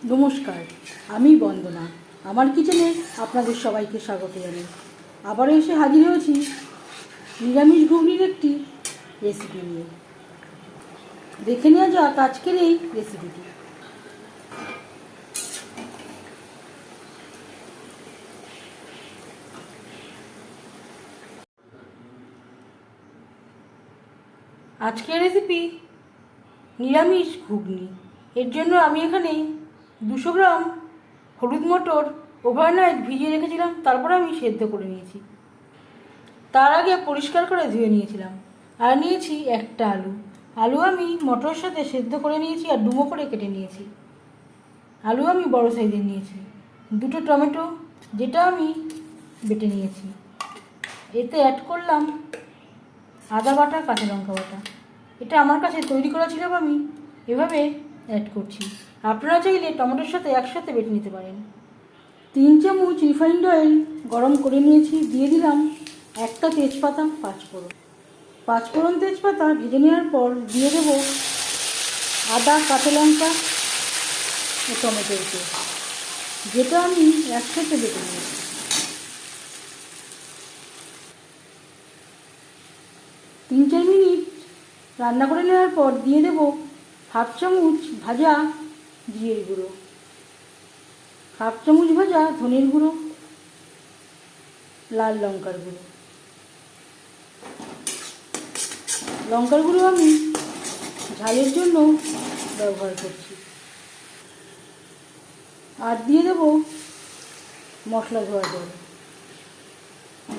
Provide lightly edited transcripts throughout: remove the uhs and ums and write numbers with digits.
নমস্কার, আমি বন্দনা। আমার কিচেনে আপনাদের সবাইকে স্বাগত জানাই। আবার এসে হাজির হয়েছি নিরামিষ ঘুগনির একটি রেসিপি নিয়ে। দেখে নেওয়া যাক আজকের এই রেসিপিটি। আজকের রেসিপি নিরামিষ ঘুগনি। এর জন্য আমি এখানে 200 গ্রাম হলুদ মটর ওভারনাইট ভিজিয়ে রেখেছিলাম, তারপর আমি সেদ্ধ করে নিয়েছি। তার আগে পরিষ্কার করে ধুয়ে নিয়েছিলাম। আর নিয়েছি একটা আলু আমি মটরের সাথে সেদ্ধ করে নিয়েছি আর ডুমো করে কেটে নিয়েছি। আলু আমি বড় সাইজের নিয়েছি। 2টো টমেটো যেটা আমি বেটে নিয়েছি। এতে অ্যাড করলাম আদা বাটা, কাঁচা লঙ্কা বাটা। এটা আমার কাছে তৈরি করা ছিল, আমি এভাবে অ্যাড করছি। আপনারা চাইলে টমেটোর সাথে একসাথে বেটে নিতে পারেন। 3 চামচ রিফাইন্ড অয়েল গরম করে নিয়েছি। দিয়ে দিলাম একটা তেজপাতা, 5 ফোড়ন তেজপাতা ভেজে নেওয়ার পর দিয়ে দেবো আদা, কাঁচা লঙ্কা ও টমেটোর পেস্ট, যেটা আমি একসাথে বেটে নিয়েছি। তিন চার মিনিট রান্না করে নেওয়ার পর দিয়ে দেবো 1/2 চামচ ভাজা জিরের গুঁড়ো, 1/2 চামচ ভাজা ধনের গুঁড়ো, লাল লঙ্কার গুঁড়ো। লঙ্কার গুঁড়ো আমি ঝালের জন্য ব্যবহার করছি। আর দিয়ে দেবো মশলা ধোয়া জল,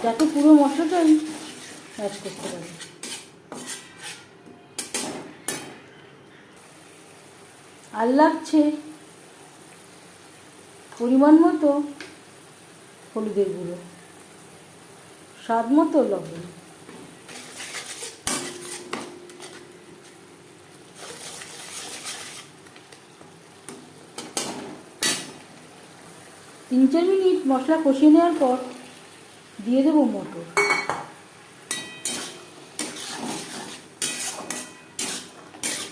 যাতে পুরো মশলাটাই অ্যাড করতে পারি। আর লাগছে পরিমাণ মতো হলুদের গুঁড়ো, স্বাদ মতো লবণ। তিন চার মিনিট মশলা কষিয়ে নেওয়ার পর দিয়ে দেবো মটর।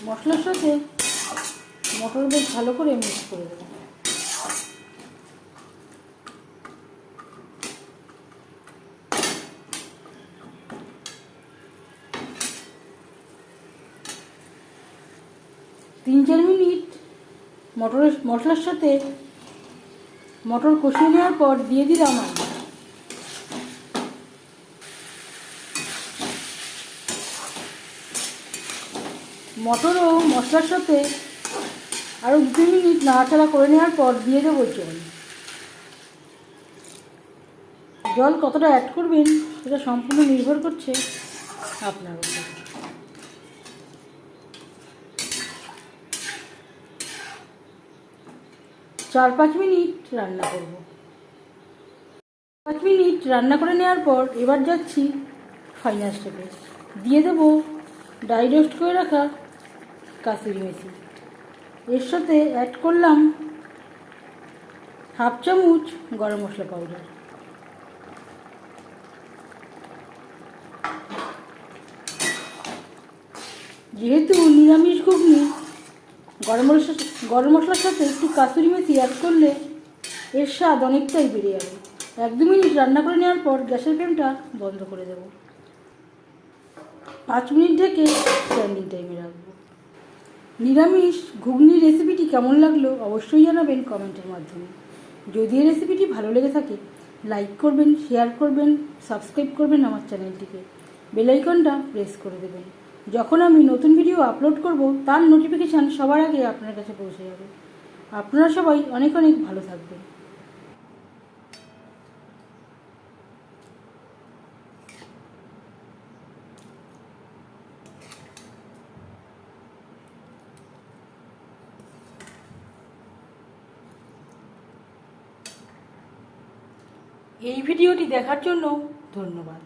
মশলার সাথে মটর বেশ ভালো করে মিক্স করে দেবো। তিন চার মিনিট মশলার সাথে মটর কষিয়ে নেওয়ার পর দিয়ে দিলাম আলু। মটর ও মশলার সাথে আরও 2 মিনিট নাড়াচাড়া করে নেওয়ার পর দিয়ে দেবো জল। জল কতটা অ্যাড করবেন সেটা সম্পূর্ণ নির্ভর করছে আপনার উপর। 4-5 মিনিট রান্না করব। 5 মিনিট রান্না করে নেওয়ার পর এবার যাচ্ছি ফাইনাল স্টেপে। দিয়ে দেবো ড্রাই রোস্ট করে রাখা কাসুরি মেথি। এর সাথে অ্যাড করলাম 1/2 চামচ গরম মশলা পাউডার। যেহেতু নিরামিষ ঘুগনি, গরম মশলার সাথে একটু কাসুরি মেথি অ্যাড করলে এর স্বাদ অনেকটাই বেড়ে যাবে। 1-2 মিনিট রান্না করে নেওয়ার পর গ্যাসের ফ্লেমটা বন্ধ করে দেবো। 5 মিনিট ঢেকে স্ট্যান্ডিং টাইমে রাখবো। নিরামিষ ঘুগনির রেসিপিটি কেমন লাগলো অবশ্যই জানাবেন কমেন্টের মাধ্যমে। যদি এই রেসিপিটি ভালো লেগে থাকে লাইক করবেন, শেয়ার করবেন, সাবস্ক্রাইব করবেন আমার চ্যানেলটিকে, বেল আইকনটা প্রেস করে দেবেন। যখন আমি নতুন ভিডিও আপলোড করব তার নোটিফিকেশান সবার আগে আপনার কাছে পৌঁছে যাবে। আপনারা সবাই অনেক অনেক ভালো থাকবেন। এই ভিডিওটি দেখার জন্য ধন্যবাদ।